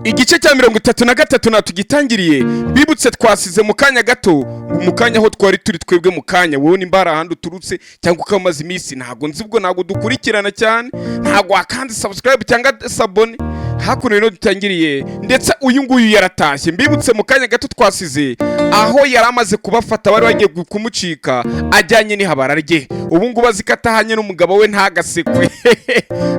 igice cya 33 natugitangiriye bibutse twasize mu kanya gato mu kanya aho twari turi twebwe mu kanya wowe nimbara ahandi uturutse cyangwa ukamaze iminsi ntago nzi bwo nago dukurikirana cyane ntago akandi subscribe cyangwa sabone hakuno rero dutangiriye ndetse uyu nguyu yaratashye mbibutse mu kanya gato twasize aho yaramaze kubafata bari bagiye kumucika ajyanye n'ihabara rye ubu ngubu azikatahanye n'umugabo we ntagasekwe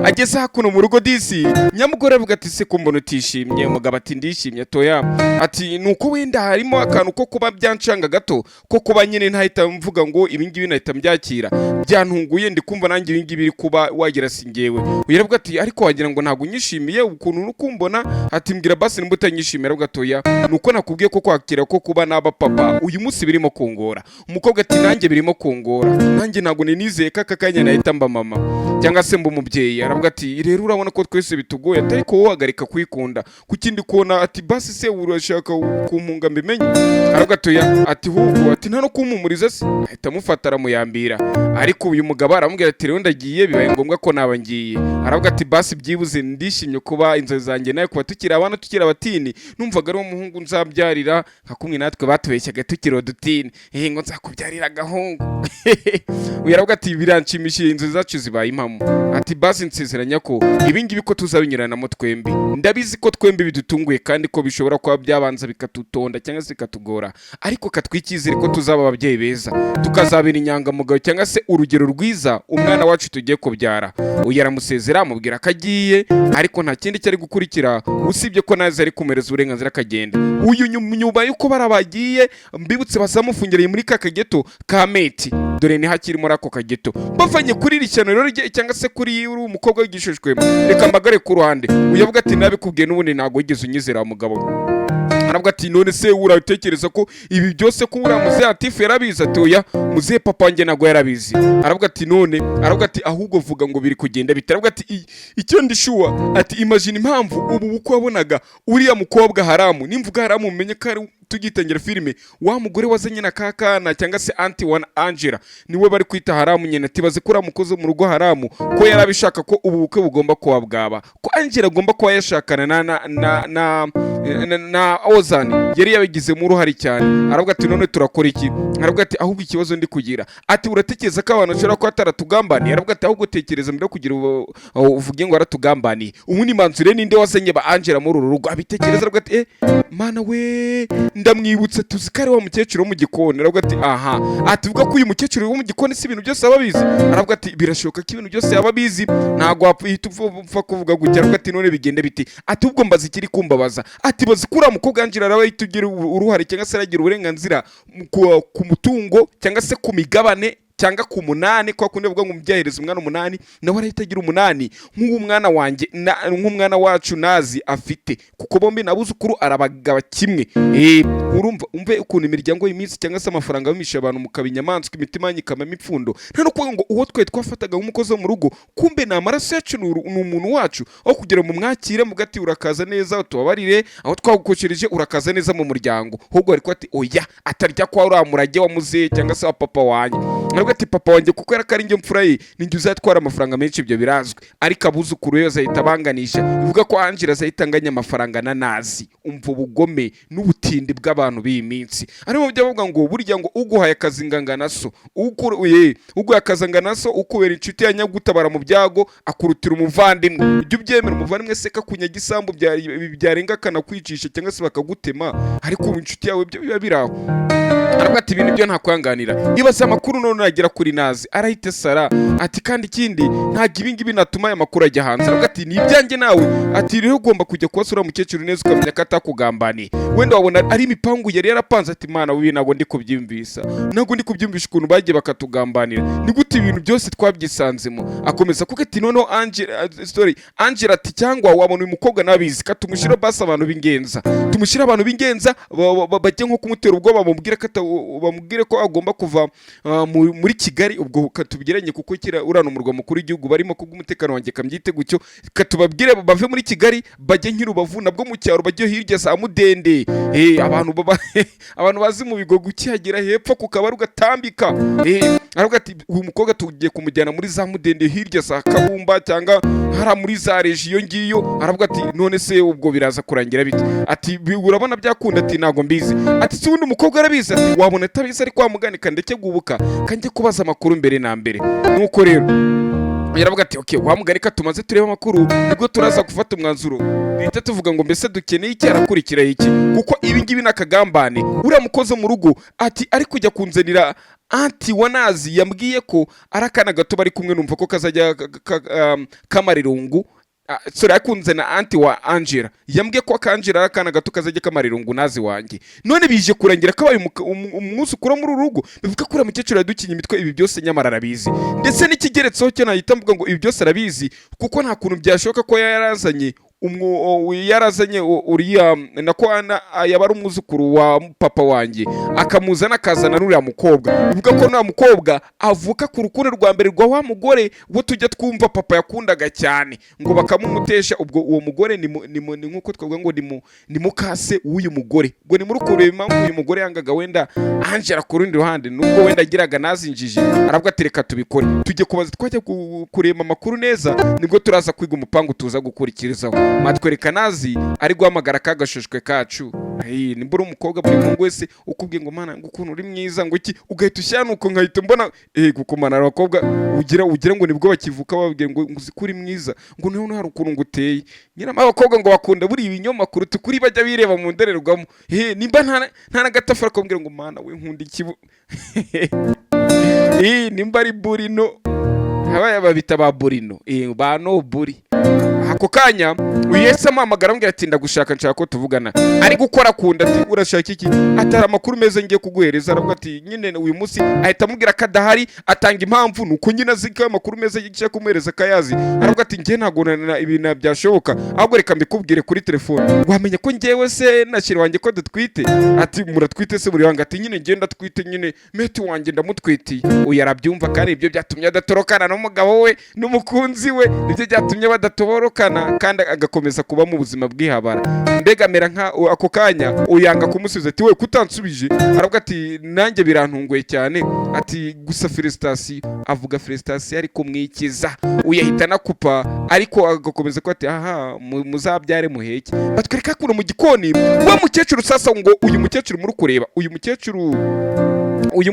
ageze hakuno mu rugo disi nyamugore avuga ati se kumbona utishimye umugabo ati ndishimye toya ati nuko wenda harimo akantu ko kuba byancanga gato ko kuba nyine ntahita mvuga ngo ibingibi nahita mbyakira byantunguye ndi kumva nanjye ibingibi biri kuba wagira singewe uyiravuga ati ariko wagira ngo ntago nyishimiye ukuntu nukumbona ati mbwira basi nimba utanyishimira avuga toya nuko nakubwiye ko kwakira ko kuba naba papa uyu munsi birimo kungora umukobwa ati nanjye birimo kungora nanjye ntago nizeye kaka kanya nahita mba mama cyangwa se mba umubyeyi aravuga ati rero urabona ko twese bitugoye atari ko wohagarika kwikunda kukindi kubona ati basi se urashaka kumpunga mbimenye aravuga toya ati huko ati nta no kumpumuriza se ahita mufatara muyambira ariko uyu mugabo aramubwira ati rero ndagiye bibaye ngombwa ko naba ngiye aravuga ati basi byibuze ndishimye kuba inzozi zanjye nayo kuba tukiri abana tukiri abatini numvaga ari umuhungu nzabyarira nka kumwe natwe batubeshyaga tukiri odutini ngo nzakubyarira agahungu uyaravuga ati biranshimishije inzozi zacu zibaye impamo ati basi nsezeranya ko ibingibi ko tuzabinyuranamo twembi ndabizi ko twembi bidutunguye kandi ko bishobora kuba byabanza bikatutonda cyangwa se bikatugora ariko katwikizire ko tuzaba ababyeyi beza tukazabera inyangamugayo cyangwa se urugero rwiza umwana wacu tugiye kubyara uyu aramusezera amubwira ko agiye ariko nta kindi cyari gukurikira usibye ko naze ari kumereza uburenganzira akagenda uyu nyuma yuko barabagiye mbibutse bazamufungereye muri ka kageto ka meti dore ni hakiri muri ako kageto bavanye kuri iri cyano rero cyangwa se kuri uri umukobwa wigishijwe reka mbagare ku ruhande uyavuga ati nabikubwiye n'ubundi ntago wigeze unyizera mugabo aravuga ati none se uratekereza ko ibi byose ko uriya muzehe atifu yarabizi atoya muzehe papa wanjye ntago yarabizi aravuga ati none aravuga ati ahubwo vuga ngo biri kugenda bite aravuga ati icyo ndishuwa ati imagine impamvu ubu uko wabonaga uriya mukobwa haramu nimvuga haramu umenye ko ari tugitangira filime wa mugore wazanye na kakana cyangwa se anti one Angela niwe bari kwita haramu nyene tibaze kuri mukoze mu rugo haramu ko yarabishaka ko ubu bukwe bugomba kuba bwaba ko Angela agomba kuba yashakana na Ozani yari yabigize mu ruhari cyane aravuga ati none turakora iki aravuga ati ahubwo ikibazo ndi kugira ati uratekereza ko abantu bashobora ko ataratugambaniye aravuga ati ahubwo tekereza mbere kugira uvuge ngo aratugambaniye ubu ni manzure ninde wazanye ba Angela muri uru rugo abitekereza aravuga ati mana we ndamwibutse tuzikare wa mukecuru wo mu gikoni aravuga ati aha atuvuga ko uyu mukecuru wo mu gikoni si ibintu byose ababizi aravuga ati birashoboka ko ibintu byose yababizi ntago wapfa upfa kuvuga gutya aravuga ati none bigende biti ati ubwo mbaza ikiri kumbabaza ati bazi kuri mukobwa Angela arabaye tugira uruhare cyangwa se aragira uburenganzira ku mutungo cyangwa se ku migabane cyangwa ku munani kwa kundi bavuga ngo mubyahereza umwana umunani nawe arahitagira umunani nk'umwana wanjye nk'umwana wacu nazi afite kuko bombi nabuzukuru arabagaba kimwe urumva umve ukuntu imiryango y'iminsi cyangwa se amafaranga bamisha abantu mukabinyamanzwe imitima yikama imipfundo nta no kuvuga ngo uwo twe twafataga nk'umukozi wo mu rugo kumbe na amaraso yacu ni umuntu wacu aho kugira mu mwakire mugati urakaza neza tubabarire aho twagukoshereje urakaza neza mu muryango ahubwo ariko ati oya atarya kwa uramurage wa muzehe cyangwa se wa papa wanjye ati papa wanjye kuko yarakari njye mfura ye ninjye uzatwara amafaranga menshi ibyo birazwe ariko abuzukuru yo zahita banganisha bivuga ko Angela zahita anganya amafaranga na nazi umva ubugome n'ubutindi bw'abantu b'iyi minsi arimo byavuga ngo burya ngo uguhaye akazi ngangana so uguhaye akazi ngangana so ukubera inshuti ya nyagutabara mu byago akurutira umuvandimwe ibyo byemera umuvandimwe se kakunyaga isambu byarenga kana kwicisha cyangwa se bakagutema ariko inshuti yawe byo biba biraho aravuga ati ibintu byo ntakwanganira ibaza amakuru none agira kuri nazi arahite sara ati kandi ikindi ntago ibingibi natuma aya makuru ajya hanze aravuga ati ni ibyanjye nawe ati rero ugomba kujya kubasura mukecuru neza ukamenya ko atakugambaniye wenda wabona ari imipangu yari yarapanze ati mana wibi ntago ndi kubyumvisa ukuntu bagiye bakatugambanira ni gute ibintu byose twabyisanzemo akomeza kuko ati noneho Angela ati cyangwa wabona uyu mukobwa nabizi ka tumushyira basi abantu b'ingenza bajye nko kumutera ubwoba bamubwire ko agomba kuva muri Kigali ubwo katubwiranye kuko kira urana umurwa mukuru w'igihugu barimo kubw'umutekano wanjye kambyite gutyo katubabwire bave muri Kigali bajye nk'irubavu nabwo mu cyaro bajye hirya za Mudende abantu bazi mu bigo gukihagira hepfo ku kabaru gatambika aravuga ati uyu mukobwa tugiye kumujyana muri za Mudende hirya za Kabumba cyangwa hara muri za regiyo ngiyo aravuga ati none se ubwo biraza kurangira bite ati urabona byakunda ati nago mbizi ati si wundi umukobwa arabizi ati wabona atabizi ari kwa muganika ndeke gubuka kanjye kubaza amakuru mbere na mbere nuko rero yaravuga ati okay wamugarika tumaze tureba amakuru nibwo turaza gufata umwanzuro bita tuvuga ngo mbese dukeneye iki arakurikira iki kuko ibi ngibi nakagambane uramukoze mu rugo ati ari kujya kunzanira anti wanazi yambwiye ko arakana gato bari kumwe numva ko kazajya kamarirungu sorry akunze na anti wa Angela yambwiye ko Angela arakana gato kazajya kamarirungu nazi wanjye none bije kurangira kabaye umunsi ukura muri urugo bivuga ko mukecuru yadukinye imitwe ibi byose nyamara arabizi ndetse n'ikigeretseho cyo nahita mvuga ngo ibi byose arabizi kuko nta kuntu byashoboka ko yarazanye yarazanye uriya nako yabara umwuzukuru wa papa wanjye akamuzana akazana n'uriya mukobwa bivuga ko nta mukobwa avuka ku rukundo rwa mbere rwa wa mugore wo tujya twumva papa yakundaga cyane ngo bakamumutesha ubwo uwo mugore ni nkuko twavuga ngo ni mukase w'uyu mugore ubwo ni muri kureba impamvu uyu mugore yangaga wenda Angela ku rundi ruhande nubwo wenda agiraga nazinjije aravuga ati reka tubikore tujye kubaza twajya kurema amakuru neza nibwo turaza kwiga umupangu tuza gukurikirizaho matwereka nazi ari guhamagara kagashishwe kacu nimbura umukobwa buri mungu wese ukubwiye ngo mana ngo ukuntu uri mwiza ngo iki ugahita ushyana uko nkahita mbona gukomana abakobwa ugira ngo nibwo bakivuka babwiye ngo uzikuri mwiza ngo niho hari ukuntu nguteye nyina abakobwa ngo bakunda buri ibinyoma kuruta kuri bajya bireba mu ndorerwamo nimba nta nagatafara akubwira ngo mana we nkunda ikibu nimba ari burino abaya babita ba burino ba no buri ako kanya uyese amamagara ambwira ati ndagushaka nshaka ko tuvugana ari gukora kunda ati urashaka iki atara amakuru meze ngiye kuguhereza aravuga ati nyine uyu munsi ahita amubwira kadahari atanga impamvu nuko nyine azika amakuru meze ngiye kumuhereza kayazi aravuga ati ngiye ntago ibintu byashoboka ahubwo reka mbikubwire kuri telefone wamenye ko ngiyewe se nashiri wanjye ko dutwite ati muratwite se buri wanga ati nyine ngenda twite nyine meti wanjye ndamutwitiye uyu arabyumva kandi ibyo byatumye adatorokana n'umugabo we n'umukunzi we nibyo byatumye badatoboroka kandi agakomeza kuba mu buzima bw'ihabara mbega mera nka ako kanya uyanga kumusubiza ati we kutansubije aravuga ati nanjye birantunguye cyane ati gusa felicitation avuga felicitation ariko mwikiza uyahita nakupa ariko agakomeza ko ati aha muzabyare muheke batwereka kuno mu gikoni wa mukecuru sasa ngo uyu mukecuru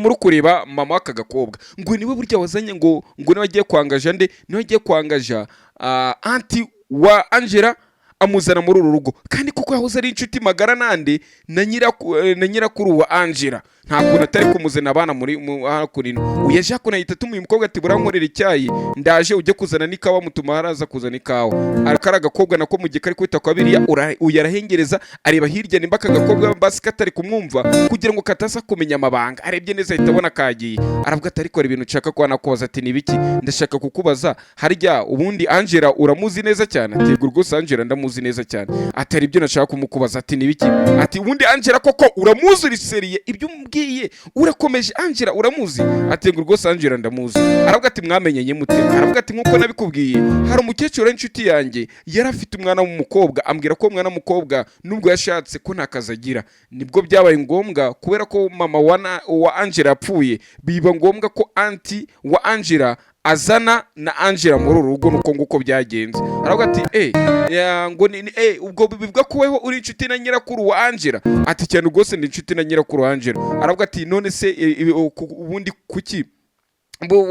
muri kureba mama w'akagakobwa ngo niwe burya wazanye ngo niwe agiye kwangaja niwe agiye kwangaja anti wa Angela amuzana muri uru rugo kandi kuko yahoze ari inshuti magara nande na nyirakuru wa Angela nta kuntu atari kumuzana abana muri hakurino uyaje hakuna yita tumuye umukobwa ati burankorera icyayi ndaje ujye kuzana n'ikawa mutuma haraza kuzana ikawa aragakobwa nako mu gikari kwita kwa biriya uyarahengereza areba hirya nimba akagakobwa basi katari kumwumva kugira ngo katasa kumenya amabanga arebye neza ahita abona kagiye aravuga ati ariko ibintu nshaka ko nakubaza ati nibiki ndashaka kukubaza harya ubundi Angela uramuzi neza cyane ati rwose Angela ndamuzi neza cyane atari ibyo nashaka kumukubaza ati nibiki ati ubundi Angela koko uramuzi uriseriye ibyo urakomeje Angela uramuzi ati rwose Angela ndamuzi aravuga ati mwamenyanye mute aravuga ati nkuko nabikubwiye hari umukecuru inshuti yanjye yari afite umwana w'umukobwa ambwira ko umwana w'umukobwa nubwo yashatse ko ntakazagira nibwo byabaye ngombwa kubera ko mama wa Angela yapfuye biba ngombwa ko anti wa Angela azana na Angela muri uru rugo nuko nguko byagenze aravuga ati ngo ubwo bivuga ko weho uri inshuti na nyirakuru wa Angela ati cyane rwose ndi inshuti na nyirakuru wa Angela aravuga ati none se ubundi kuki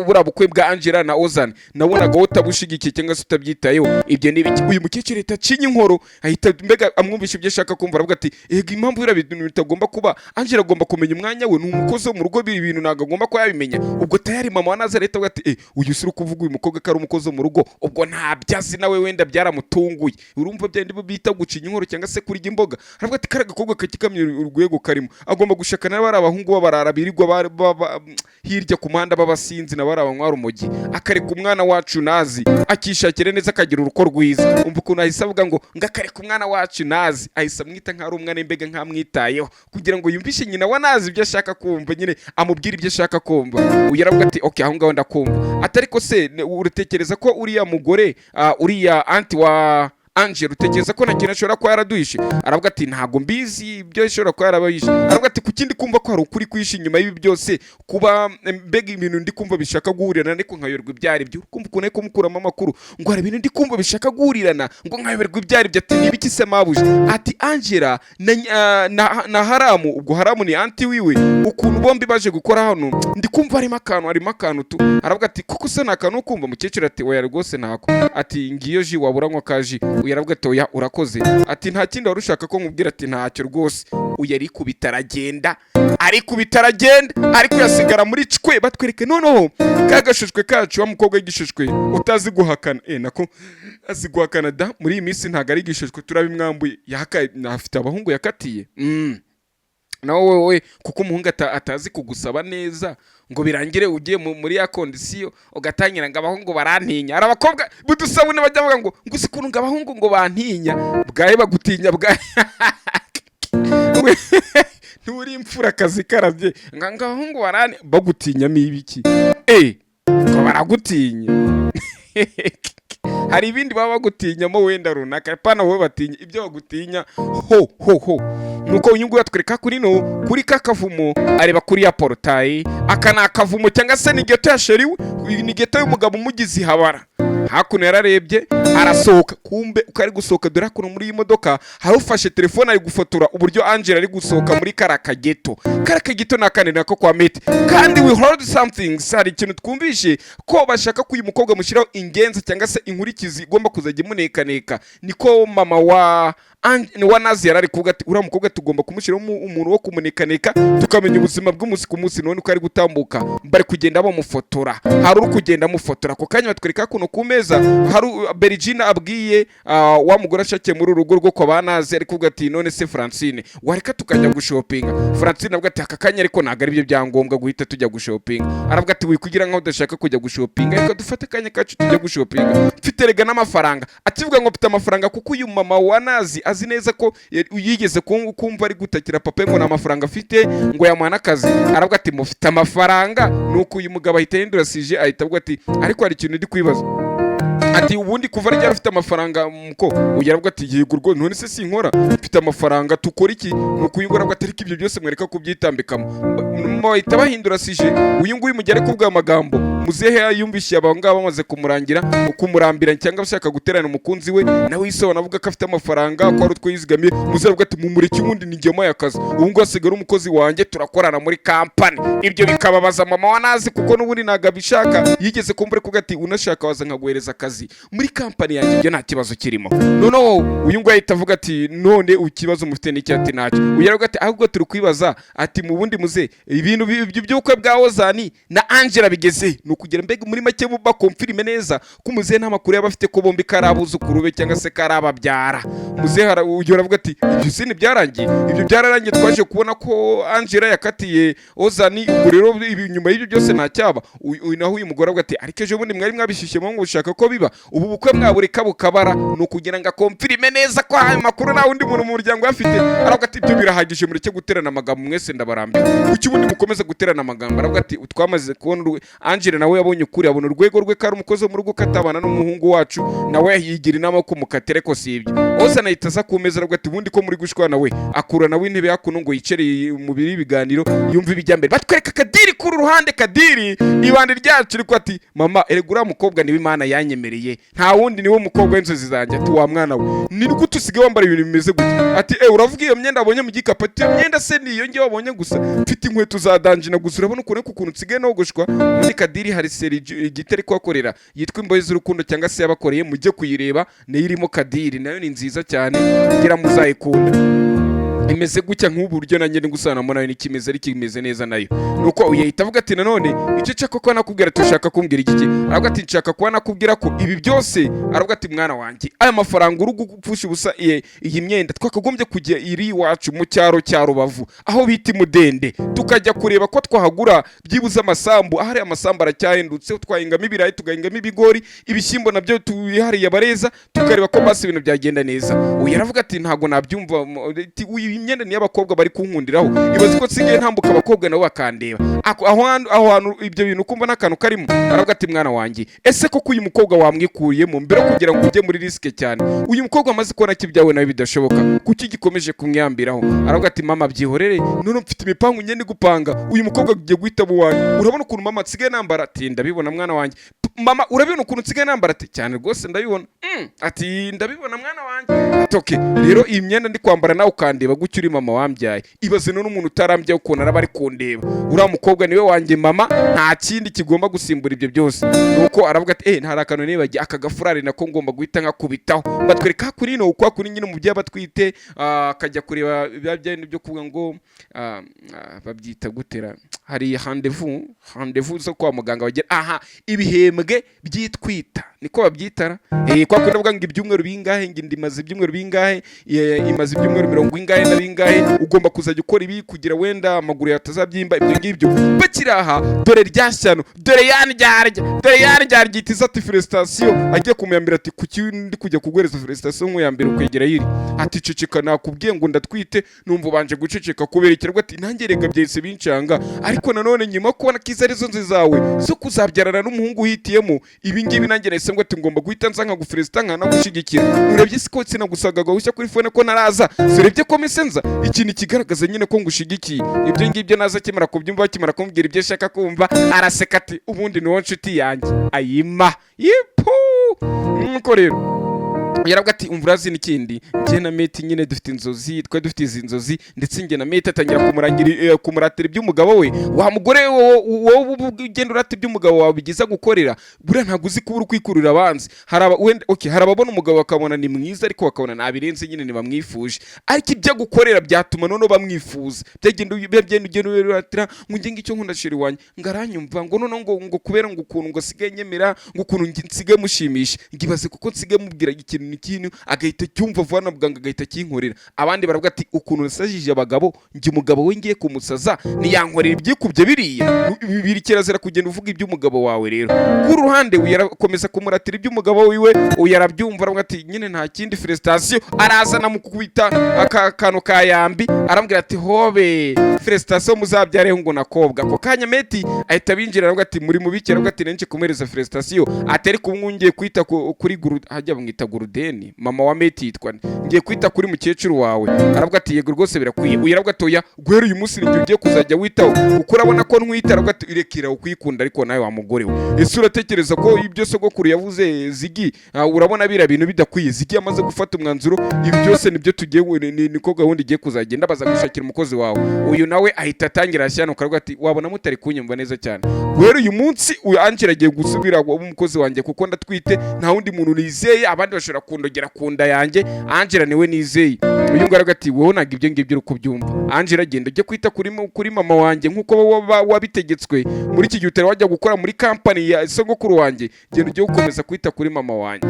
bura bukwe bwa Angela na Ozan nabonaga utabushigikiye cyangwa se utabyitayeho ibyo nibiki uyu mukecuru leta cinye inkoro ahita mbega amwumvisha ibyo ashaka kumva aravuga ati impamvu bira bintu bitagomba kuba Angela agomba kumenya umwanya we n'umukozi mu rugo biri ibintu naga agomba ko yabimenya ubwo tayari mama wa Nazareth avuga ati uyu siri kuvuga uyu mukobwa kari umukozi mu rugo ubwo ntabyazi nawe wenda byaramutunguye urumva byandi bita gucinya inkoro cyangwa se kurya imboga aravuga ati karaga kobwa kakikamye urwego karimo agomba gushakana n'abari abahungu babarara birirwa hirya ku muhanda babasi abasinzi n'abari abanywa urumogi akareka umwana wacu nazi akishakire neza akagira uruko rwiza. Umva ukuntu ahise avuga ngo ngakareka umwana wacu nazi, ahise amwita nk'ari umwana imbega nkamwitayeho kugira ngo yumvishe nyina wa nazi ibyo ashaka kumva, nyine amubwira ibyo ashaka kumva. Uyu aravuga ati okay, aho ngaho ndakumva. Atariko se urutekereza ko uriya mugore uriya anti wa Angel utekereza ko nakintu ashobora kuba yaraduhishe? Aravuga ati ntago mbizi ibyo ashobora kuba yarabahishe. Aravuga ati kukindi kumva ko hari ukuri kwihishe inyuma y'ibi byose, kuba mbega ibintu ndi kumva bishaka guhurirana ariko nkayoberwa ibyari byo. Kumva ukuntu ko mukuramo amakuru ngo hari ibintu ndi kumva bishaka guhurirana ngo nkayoberwa ibyari byo. Ati nibiki se mabuje? Ati Angela na haramu, ubwo haramu ni anti wiwe, ukuntu bombi baje gukora hano ndi kumva harimo akantu tu. Aravuga ati kuko se nakantu kumva. Mukecuru ati oya rwose ntako. Ati ngiyo ji waburanywa kaji. Uyaravuga ati oya urakoze. Ati nta kindi wari ushaka ko nkubwira? Ati ntacyo rwose. Uyari kubitaragenda ariko yasigara muri cwe batwereke noneho kagashishwe kacu wa mukobwa y'igishishwe utazi guhakana. Nako azi guhakana da, muri iyi minsi ntago ari igishishwe turabimwambuye, afite abahungu yakatiye. Nawe wowe kuko umuhungu atazi kugusaba neza ngo birangire ugiye muri ya kondisiyo ugatangira ngo abahungu barantinya. Ari abakobwa budusabune bajya bavuga ngo usikuntu ngo abahungu ngo bantinya, bwaye bagutinya bwaye nturi imfura akazi karabye ngo abahungu bagutinyamo ibiki? Ngo baragutinya hari ibindi baba bagutinyamo wenda runaka, pana wowe batinya ibyo bagutinya ho. Nuko uyu nguyu atwereka kuri kakavumo, areba kuri ya portail, aka ni akavumo cyangwa se ni geto ya sheriwe, ni geto y'umugabo umugizi habara. Hakuno yararebye arasohoka, kumbe uko ari gusohoka dore hakuno muri iyi modoka hari ufashe telefone ari gufotora uburyo Angela ari gusohoka muri karaka geto nakane nako kwa mete. Kandi we heard something, hari ikintu twumvishe ko bashaka ko uyu mukobwa mushyiraho ingenzi cyangwa se inkurikizi igomba kuzajya imunekaneka. Niko mama wa Nazi yarari kuvuga ati uriya mukobwa tugomba kumushyiraho umuntu wo kumunekaneka tukamenya ubuzima bw'umunsi ku munsi. None uko ari gutambuka bari kugenda bamufotora, hari uri kugenda amufotora. Ako kanya batwereka kuno ku meza hari Bergina abwiye wa mugore ashakiye muri urugo rwo kwa Banazi, ari kuvuga ati none se Francine wareka tukajya gushopinga? Francine avuga ati aka kanya ariko ntago ari byo byangombwa guhita tujya gushopinga. Aravuga ati wikugira nkaho udashaka kujya gushopinga, ariko dufate kanya kacu tujya gushopinga, mfite rega n'amafaranga. Ativuga ngo mfite amafaranga kuko uyu mama wa Nazi azi neza ko yigeze kumva ari gutakira papa ngo nta mafaranga afite ngo yamuha n'akazi. Aravuga ati mufite amafaranga. Nuko uyu mugabo ahita yindura sije, ahita avuga ati ariko hari ikintu ndi kwibaza. Ati ubundi kuva ryari afite amafaranga muko? Uyaravuga ati yego rwo none se sinkora mfite amafaranga tukora iki? Nuko uyu ngora atariko ibyo byose mwereka kubyitambikamo. Bahita bahindura sije. Uyu nguyu mujyare kubwa amagambo muzehe yumvishiye abangaba bamaze kumurambira cyangwa bashaka guterana umukunzi we, nawe yisobana avuga ko afite amafaranga ko ari utwo yizigamiye. Muzehe avuga ati mumureke ubundi nigemo yakazi, ubu ngo asigara umukozi wanjye turakorana muri kampani. Ibyo bikababaza mama wa Nazi kuko n'ubundi ntago abishaka. Yigeze kumbure kuvuga ati unashaka waza nkaguhereza akazi muri kampani yanjye, ibyo nta kibazo kirimo. Noneho uyu ngo ahita avuga ati none ukibazo mufite n'iki? Ati ntacyo. Uyu aravuga ati ahubwo turi kwibaza ati mu bundi muze ibintu by'ubukwe bwa Ozani na Angela bigeze kugira mbega muri make mu bakomfirime neza ko muzehe nta makuru yaba afite ko bombi karabuzukuru be cyangwa se karababyara. Muzehe uyu aravuga ati ibyo se byarangiye, ibyo byararangiye, twaje kubona ko Angela yakatiye Ozani, ubwo rero nyuma y'ibyo byose nta cyaba. Naho uyu mugore avuga ati ariko ejo bundi mwari mwabishyishyemo ngo ushaka ko biba, ubu bukwe mwabureka bukabara, ni ukugira ngo akomfirime neza ko ayo makuru nta wundi muntu mu muryango yafite. Aravuga ati ibyo birahagije, mureke guterana amagambo mwese ndabarambiwe. Kuki ubundi mukomeza guterana amagambo? Aravuga ati twamaze kubona Angela nawe yabonye ukuri, abona urwego rwe kari umukozi wo mu rugo katabana n'umuhungu wacu, nawe yigira inama ko mukatire ko sibyo. Ose anahita aza ku meza aravuga ati ubundi ko muri gushwana we akura nawe intebe yakuno ngo yicare mu biri ibiganiro yumva ibijya mbere. Batwereka Kadiri kuri ruhande, Kadiri ibande ryacu ariko ati mama eregura mukobwa niwe Imana yanyemereye, nta wundi niwe mukobwa w'inzozi zanjye. Ati wa mwana we ni gute usigaye wambara ibintu bimeze gutya? Ati uravuga iyo myenda abonye mu gikapu? Ati iyo myenda se niyo ngiye wabonye gusa, mfite inkweto za danjina gusa, urabona ukuntu usigaye nogoshwa. Muri Kadiri hari seri igitari kwakorera yitwa Imbohe z'urukundo cyangwa se yabakoreye, mujye kuyireba nayo irimo Kadiri, nayo ni nziza cyane ngira muzayikunda. imeze gutya nk'uburyo nanjye ndi gusanamo nayo nikimeze ari kimeze neza nayo nuko uyahita avuga ati nanone icyo nshaka ko nakubwira tushaka kumbwira iki aravuga ati nshaka kuba nakubwira ko ibi byose aravuga ati mwana wanjye aya mafaranga uri gupfusha ubusa iyi myenda twakagombye kujya iri iwacu mu cyaro cya Rubavu aho bita Mudende tukajya kureba ko twahagura byibuze amasambu ahari amasambu aracyahendutse twahingamo ibirayi tugahingamo ibigori ibishyimbo nabyo tuyihariye abareza tukareba ko basi ibintu byagenda neza uyu aravuga ati ntago nabyumva imyenda ni y'abakobwa bari kunkundiraho ibaze ko nsigaye ntambuka abakobwa nabo bakandeba aho hantu ibyo bintu kumva n'akantu karimo aravuga ati mwana wanjye ese koko uyu mukobwa wamwikuriyemo mbere kugira ngo ujye muri risike cyane uyu mukobwa amaze kubona ko ibyawe nawe bidashoboka kuki gikomeje kumwambiraho aravuga ati mama byihorere none mfite imipangu nyene gupanga uyu mukobwa ugiye guhita mu wanyu urabona ukuntu mama nsigaye nambara ati ndabibona mwana wanjye mama urabibona ukuntu nsigaye nambara ati cyane rwose ndabibona ati ndabibona mwana wanjye atoke rero iyi myenda ndi kwambara nawe ukandeba gutyo uri mama wambyaye ibaze none umuntu utarambye ukuntu araba ari kundeba uriya mukobwa niwe wanjye mama nta kindi kigomba gusimbura ibyo byose nuko aravuga ati ntari akantu nibagiye aka gafurari nako ngomba guhita nkakubitaho batwereka kuri no uko kuri nyine umubyeyi batwite akajya kureba byabyaye byo kuvuga ngo babyita gutera hari rendezvous zo kwa muganga bagira aha ibihembwe byitwita niko babyitara kwa kundi bavuga ngo ibyumweru bingahe ngo ndimaze ibyumweru bingahe imaze ibyumweru 70 ingahe na bingahe ugomba kuzajya ukora ibi kugira wenda amaguru yatazabyimba ibyo ngibyo bakiraha dore ryashyano dore yani gitiza ati felicitation agiye kumuyambira ati kuki ndi kujya kugwereza felicitation nk'uyambira ukwegera yiri ati ceceka nakubwiye ngo ndatwite numva banje guceceka kubera ikirwa ati nanjye rega byese bincanga ariko nanone nyuma kubona kiza arizo nzi zawe zo kuzabyarana n'umuhungu uhitiyemo ibi ngibi nanjye nahise ngo ati ngomba guhita nza nkagufelicita nkanagushigikira urebye siko sinagusagaga gushya kuri phone ko naraza urebye ko mesenza ikintu kigaragaza nyine ko ngushigikiye ibyo ngibyo naza kimara kubyumva bakimara kumbwira ibyo shaka kumva araseka ati ubundi ni wo nshuti yanjye ayima yipu nuko rero yaravuga ati umva urazi n'ikindi njye na Meti nyine dufite inzozi twe dufite izi nzozi ndetse njye na Meti atangira kumuratira iby'umugabo we wa mugore wowe ugenda urata iby'umugabo wawe bigiza gukorera buriya ntabwo uzi kubura kwikurura abanzi hari ababona umugabo bakabona ni mwiza ariko bakabona nabirenze nyine ntibamwifuje ariko ibyo gukorera byatuma none bamwifuza ugenda uratira ngo njye ngicyo nkunda sheri wanjye ngaranyumva ngo none ngo kubera ngo ukuntu ngo sigaye nyemera ngo ukuntu nsigaye mushimisha ngibaze kuko nsigaye mubwira ikintu agahita cyumva vana muganga agahita kinkorera abandi baravuga ati ukuntu nasajije abagabo njye umugabo we ngiye kumusaza niyankorera ibyikubye biriya bibiri kirazira kugenda uvuga iby'umugabo wawe rero ku ruhande uyarakomeza kumuratira iby'umugabo wiwe uyarabyumva aravuga ati nyine nta kindi felicitation arazana mu kubita akakano kayambi arambwira ati hobe felicitation muzabyareho ngo nakobwa ko kanya Meti ahita binjira aravuga ati muri mubikira aravuga ati nence kumereza felicitation atari kumwungiye kwita kuri guru hajya bamwita gurudeni mama wa Meti yitwa ngiye kwita kuri mukecuru wawe aravuga ati yego rwose birakwiye uyaravuga atoya guhera uyu munsi ngiye ugiye kuzajya witaho uko urabona ko ntwita aravuga ati irekira ukwikunda ariko nawe wa mugore we ese uratekereza ko ibyo sogokuru yavuze Zigi urabona bira bintu bidakwiye Zigi yamaze gufata umwanzuro ibi byose nibyo tugiye niko gahunda igiye kuzagenda baza gushakira umukozi wawe uyu nawe ahita atangira ashyano aravuga ati wabona mutari kunyumva neza cyane guhera uyu munsi Angela agiye gusubira umukozi wanjye kuko ndatwite nta wundi muntu nizeye abandi bashobora kundogera kunda yanjye Angela niwe nizeye uyu ngaraga ati wowe naga ibyo ngibyo uko byumva Angela agenda ujye kwita kuri mama wanjye nkuko wabitegetswe muri iki gihe utari wajya gukora muri company ya sogokuru wanjye genda ujye gukomeza kwita kuri mama wanjye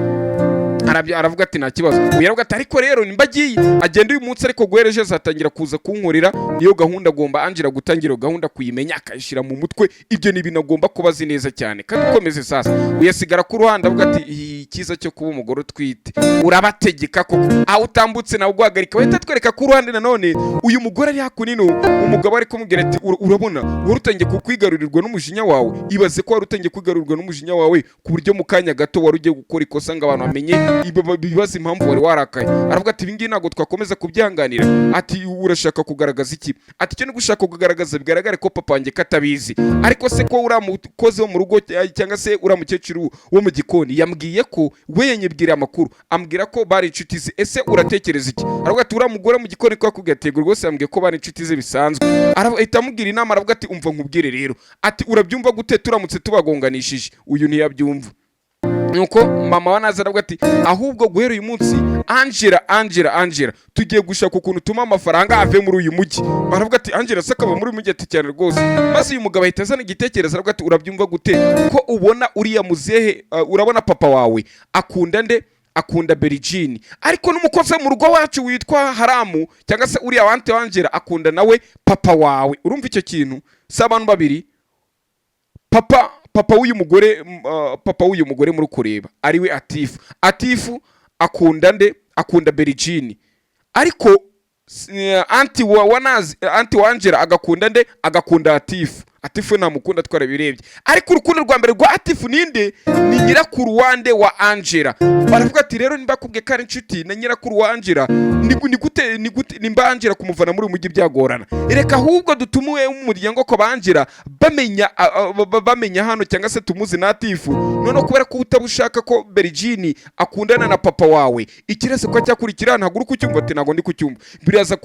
aravuga ati nta kibazo uyaravuga ati ariko rero nimbagiye agenda uyu munsi ariko guhereje zatangira kuza kunkorera niyo gahunda agomba Angela gutangira gahunda kuyimenya akayishira mu mutwe ibyo ni binagomba kubazi neza cyane kandi ukomeze sasa uyasigara ku ruhande avuga ati ikiza cyo kuba umugore twite urabategeka koko aho utambutse nawe guhagarika wahita twereka ku ruhande nanone uyu mugore ari hakunino umugabo ari kumubwira ati urabona wari utangiye kukwigarurirwa n'umujinya wawe ibaze ko wari utangiye kwigarurirwa n'umujinya wawe ku buryo mu kanya gato wari ugiye gukora ikosa ngo abantu bamenye bibaza impamvu wari warakaye aravuga ati ibingibi ntabwo twakomeza kubyanganira ati urashaka kugaragaza iki ati icyo ni gushaka kugaragaza bigaragare ko papa wanjye katabizi ariko se ko uriya mukozi wo mu rugo cyangwa se uriya mukecuru wo mu gikoni yambwiye ko we yanyibwira amakuru ambwira ko bari inshuti ze ese uratekereza iki aravuga ati uriya mugore mu gikoni ko akugatego rwose yambwiye ko bari inshuti ze bisanzwe ahita amubwira inama aravuga ati umva nkubwire rero ati urabyumva gute turamutse tubagonganishije uyu ntiyabyumva nuko mama wa Naza aravuga ati ahubwo guhera uyu munsi Angela tugiye gushaka ukuntu tuma amafaranga ave muri uyu mujyi. Baravuga ati Angela sakaba muri uyu mujyi ati cyane rwose. Maze uyu mugabo ahita azana igitekerezo aravuga ati urabyumva gute ko ubona uriya muzehe urabona papa wawe akunda nde? Akunda Berijini, ariko n'umukozi mu rugo wacu witwa Haramu cyangwa se uriya wante Angela akunda nawe papa wawe. Urumva icyo kintu si abantu babiri? Papa w'uyu mugore muri kureba ariwe Atifu akunda nde? Akunda Berijini, ariko anti wa Angela agakunda nde? Agakunda Atifu namukunda twarabirebye, ariko urukundo rwa mbere rwa Atifu ninde? Ni nyirakuru wande wa Angela. Baravuga ati rero nimba kubwe kari inshuti na nyirakuru wa Angela ni gute nimba Angela kumuvana muri umujyi byagorana. Reka ahubwo dutumuwe umuryango ko Angela bamenya hano cyangwa se tumuzi na Atifu, none kubera ko utabushaka ko Berijini akundana na papa wawe ikirese ko cyakurikirana ntago uri kucyumva. Ati ntago ndi kucyumva. Biraza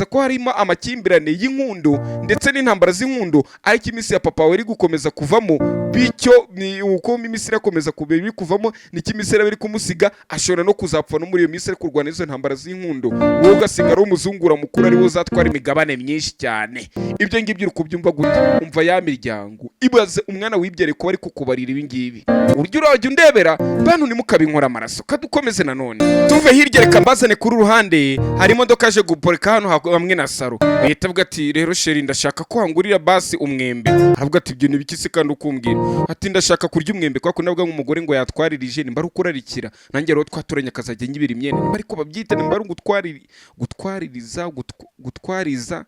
ko harimo amakimbirane y'inkundo ndetse n'intambara z'inkundo, ariko iminsi ya papa wawe iri gukomeza kuvamo, bityo ni uko iminsi irakomeza kubiri kuvamo niki iminsi biri kumusiga, ashobora no kuzapfa no muri iyo minsi ari kurwana izo ntambara z'inkundo, wowe ugasigara umuzungura mukuru ari wo uzatwara imigabane myinshi cyane. Ibyo ngibyo uri kubyumva gute? Umva ya miryango ibaze umwana wibyere ko bari kukubarira ibi ngibi, uryo urajya undebera bantu nimukabinkora amaraso. Kadukomeze nanone tuve hirya, reka mbazane kuri ruhande hari imodoka aje guporeka hano hamwe na saro. Bahita avuga ati rero sheri ndashaka ko hangurira basi umwembe. Aravuga ati ibyo nibikisi kandi ukumbwira? Ati ndashaka kurya umwembe kwa kunabwa nk'umugore ngo yatwaririje nimba rukurarikira nanjye rero twatoranya akazajya nyibira imyenda nimba ariko babyita nimba gutwariza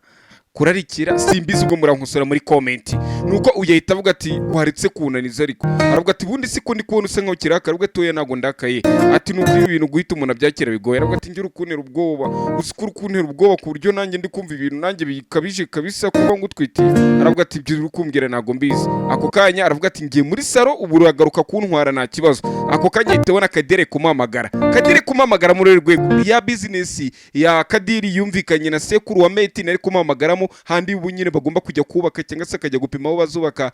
kurarikira simbizi ubwo murankosora muri comment. Nuko uyahita avuga ati waretse kunaniza, ariko aravuga ati bundi siko ndi kubona usa nkaho kiraka. Aravuga ati oya nago ndakaye. Ati nuko ibintu guhita umuntu abyakira bigoye. Aravuga ati ngira ukuntera ubwoba, usikuru kuntera ubwoba ku buryo nanjye ndi kumva ibintu nanjye bikabije kabisa kuba ngutwitiye. Aravuga ati ibyo uri kumbwira nago mbizi. Ako kanya aravuga ati ngiye muri saro ubu uragaruka kuntwara nta kibazo. Ako kanya ahita abona Kadire kumamagara muri rwego ya business ya Kadiri yumvikanye na sekuru wa Meti nari kumamagaramo handi ubu nyine bagomba kujya kubaka cyangwa se akajya gupima aho bazubaka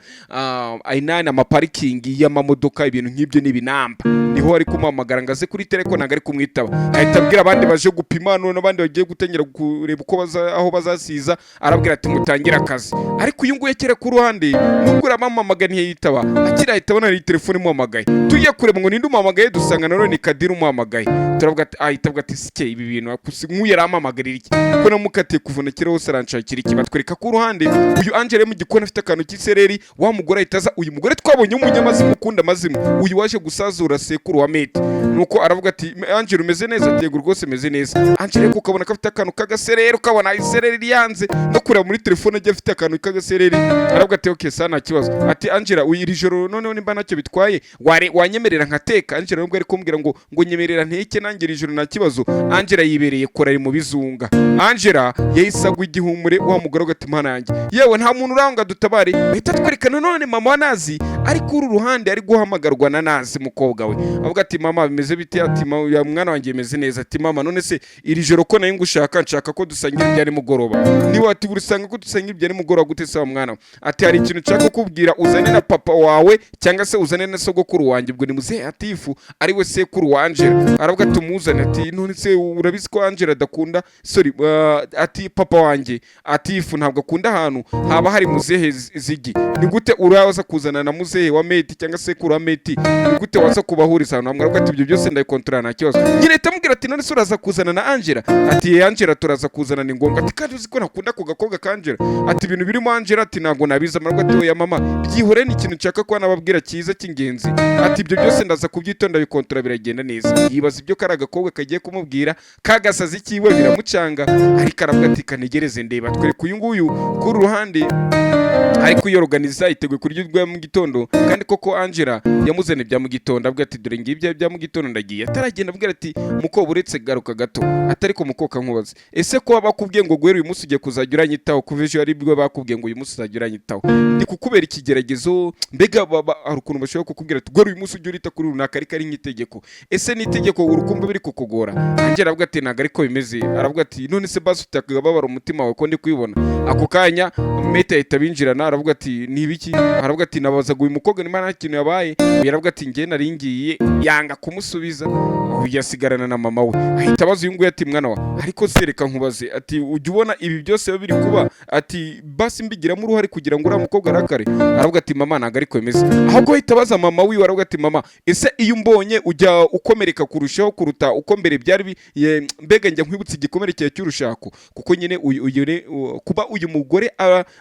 ainana amaparikingi y'amamodoka ibintu nk'ibyo n'ibinamba. Niho ari kumamagara ngaze kuri telefone ntago ari kumwitaba. Ahita abwira abandi baje gupima none abandi bagiye gutangira kureba uko aho bazasiza. Arabwira ati mutangira akazi, ariko uyu nguye kera ku ruhande nubwo uramamamaganiye yitaba akira ahita abona ari telefone imuhamagaye. Tugiye kureba ngo ninde umuhamagaye dusanga none ni Kadiri umuhamagaye. Turavuga ati ahita avuga ati sike ibi bintu nk'uyu yaramamagarira iki ko namukatiye kuvunakira hose aranshakira iki. Batwereka ku ruhande uyu Angela mu gikona afite akantu k'isereri, wa mugore ahitaza uyu mugore twabonye umunyamazimu ukunda amazimu, uyu waje gusazura sekuru wa Meti. Nuko aravuga ati Angela umeze neza? Yego rwose meze neza. Angela ko ukabona ko afite akantu k'agasereri, ukabona isereri yanze no kureba muri telefone agiye afite akantu k'agasereri. Aravuga ati okay sana kibazo. Ati Angela iri joro noneho nimba ntacyo bitwaye wanyemerera nkateka. Angela nubwo ari kumbwira ngo nyemerera nteke nanjye iri joro nta kibazo. Angela yibereye kora ari mu bizunga. Angela yayisagwa igihumure wa mugore ugati mana yanjye yewe nta muntu uranga dutabare. Bahita twerekana none mama wa Nazi ari kuri ruhande ari guhamagarwa na Nazi mukobwa we. Avuga ati mama bimeze bite? Ati ya mwana wanjye meze neza. Ati mama none se iri joro ko nayo nshaka ko dusangira ibya nimugoroba. Niba ati urusanga ko dusangira ibya nimugoroba gute se mwana? Ati hari ikintu nshaka kubwira, uzane na papa wawe cyangwa se uzane na sogokuru wanjye ubwo ni muzehe Atifu ari we sekuru wa Angela. Aravuga ati muzane. Ati none se urabizi ko Angela adakunda ati papa wanjye Atifu ntabwo akunda ahantu haba hari muzehe Zigi. Ni gute uraza kuzana na muzehe wa Meti cyangwa sekuru wa Meti? Ni gute waza kubahuriza ahantu hamwe? Aravuga ati ibyo byose ndayikontorora nta kibazo. Nyine tamubwira ati none se uraza kuzana na Angela? Ati Angela turaza kuzana ni ngombwa. Ati kandi uzi ko nakunda ko gakobwa ka Angela? Ati ibintu birimo Angela ati ntabwo nabiza. Aravuga ati oya mama byihore ni ikintu nshaka ko nababwira cyiza cy'ingenzi. Ati ibyo byose ndaza kubyitonda bikontorora biragenda neza. Yibaza ibyo kari agakobwa kagiye kumubwira kagasazi kiwe biramucanga, ariko aravuga ati kanegereze ndeba. Twereka uyu nguyu kuri ruhande ari kuyorganiza iteguye kurya urwa mu gitondo, kandi koko Angela yamuzane bya mu gitondo. Avuga ati dore ngiye bya mu gitondo ndagiye. Ataragenda avuga ati muko buretse garuka gato. Atari ko mukoka nkubaze ese ko bakubwiye ngo guhera uyu munsi ugiye kuzajya uranyitaho kuveje ari bwo bakubwiye ngo uyu munsi uzajya uranyitaho ndi kukubera ikigeragezo, mbega hari ukuntu bashobora kukubwira ati guhera uyu munsi ujye urita kuri runaka ariko ari nk'itegeko. Ese ni itegeko urukumva biri kukugora? Angela avuga ati ntago ariko bimeze. Aravuga ati none se basi ufite akababaro umutima wawe ko ndi kwibona. Ako kanya Meta ahita binjirana. Aravuga ati ni ibiki? Aravuga ati nabazaga uyu mukobwa nimba nta kintu yabaye. Aravuga ati ngiye nari ngiye yanga kumusubiza, yasigarana na mama we. Ahita abaza uyu nguyu ati mwana wa ariko sereka nkubaze ati ujya ubona ibi byose biba biri kuba ati basi mbigiramo uruhare kugira ngo uriya mukobwa arakare? Aravuga ati mama ntabwo ariko bimeze. Ahubwo ahita abaza mama wiwe aravuga ati mama ese iyo umbonye ujya ukomereka kurushaho kuruta uko mbere byari mbega njya nkwibutsa igikomere cyawe cy'urushako? Kuko nyine kuba uyu mugore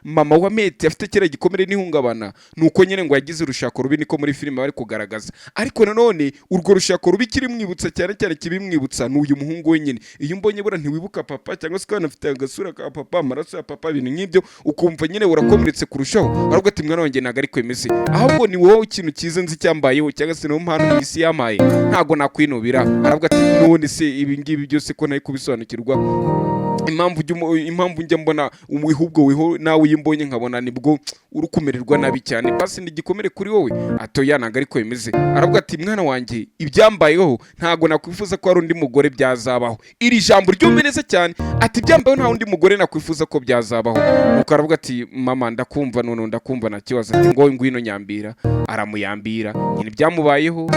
mama wa Meti afite kera gikomere n'ihungabana nuko nyine ngo yagize urushako rubi, niko muri filime bari kugaragaza. Ariko nanone urwo rushako rubi kiri mwibutsa cyane cyane kibimwibutsa n'uyu muhungu we nyine. Iyo umbonye bura ntiwibuka papa cyangwa se kana afite agasura ka papa, amaraso ya papa, ibintu nk'ibyo, ukumva nyine urakomeretse kurushaho. Aravuga ati mwana wanjye ntabwo ariko bimeze, ahubwo ni wowe ikintu cyiza nzi cyambayeho cyangwa se no mpano isi yamaye ntago nakwinubira. Aravuga ati none se ibi ngibi byose ko nayo kubisobanukirwa impamvu njya mbona umwihubwo nawe uyimbonye nkabona nibwo urukumererwa nabi cyane, basi ndi gikomere kuri wowe. Atoya ntabwo ariko bimeze. Aravuga ati mwana wanjye ibyambayeho ntago nakwifuza ko hari undi mugore byazabaho. Iri jambo ryumve neza cyane, ati byambayeho nta undi mugore nakwifuza ko byazabaho. Nuko aravuga ati mama ndakumva, none ndakumva nta kibazo. Ati ngo ngwino nyambira. Aramuyambira nyine byamubayeho.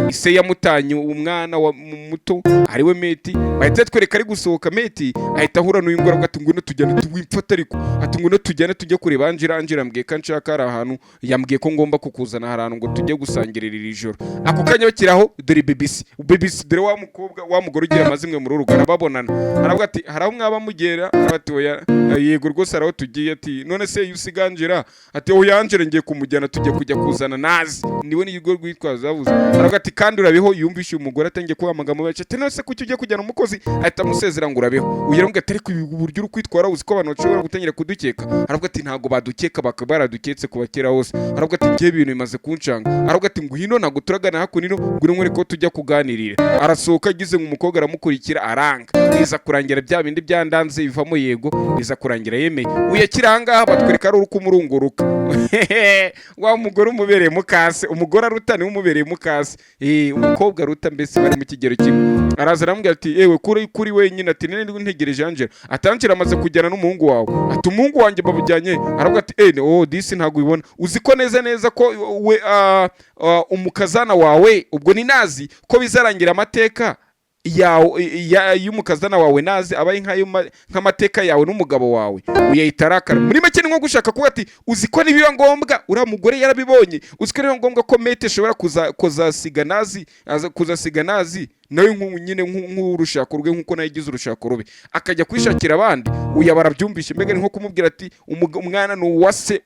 Ise yamutanye umwana wa muto ariwe Meti, bahita twereka ari gusohoka. Meti ahita ahura n'uyu ngora ati ngwino tujyane tuwimfata, ariko ati ngwino tujyane tujye kureba Angela ambwiye ko nshaka ari ahantu, yambwiye ko ngomba kukuzana ahantu ngo tujye gusangirira iri joro. Ako kanya bakiraho dore BBC dore wa mukobwa wa mugore ugira amazimwe muri urugara babonana. Aravuga ati haraho mwaba mugera? Ati oya yego rwose araho tugiye. Ati none se yusiga Angela? Ati oya Angela ngiye kumujyana tujye kujya kuzana nazi niwe n'irwo rwitwaza avuze. Aravuga ati kandi urabeho? Yumvishe umugore atangiye kuba amagambo menshi. Ati none se kuki ujye kujyana umukozi? Ahita amusezera ngo urabeho. Ugira ngo atari ku buryo uri kwitwara uzi ko abantu bashobora gutangira kudukeka. Aravuga ati ntago badukeka baraduketse kubakera hose. Aravuga ati ngiye ibintu bimaze kuncanga. Aravuga ati ngwino ntago turagana hakunino ngwino nkore ko tujya kuganirira. Arasohoka agize ngo umukobwa aramukurikira aranga. Biza kurangira bya bindi byandanze bivamo yego, biza kurangira yemeye. Uyakiranga batwereka ari urukumurunguruka. Wa mugore umubereye mukase, umugore aruta ni umubereye mukase. Umukobwa aruta mbese bari mu kigero kimwe. Araza aramubwira ati ewe kuri wenyine. Ati nene ntegereje Angela. Ati Angela amaze kujyana n'umuhungu wawe. Ati umuhungu wanjye babujyanye? Aravuga ati disi ntago ubibona, uzi ko neza ko we umukazana wawe ubwo ni nazi ko bizarangira amateka y'umukazana wawe nazi abaye nk'amateka yawe n'umugabo wawe. Uyahita arakara. Muri make ni nko gushaka kuba ati uzi ko nibiba ngombwa uriya mugore yarabibonye, uzi ko nibiba ngombwa ko Mete ashobora kuzasiga nazi nawe nyine nk'urushako rwe nk'uko nayo igize urushako rube akajya kwishakira abandi. Uya barabyumvishe, mbega ni nko kumubwira ati umwana ni uwase,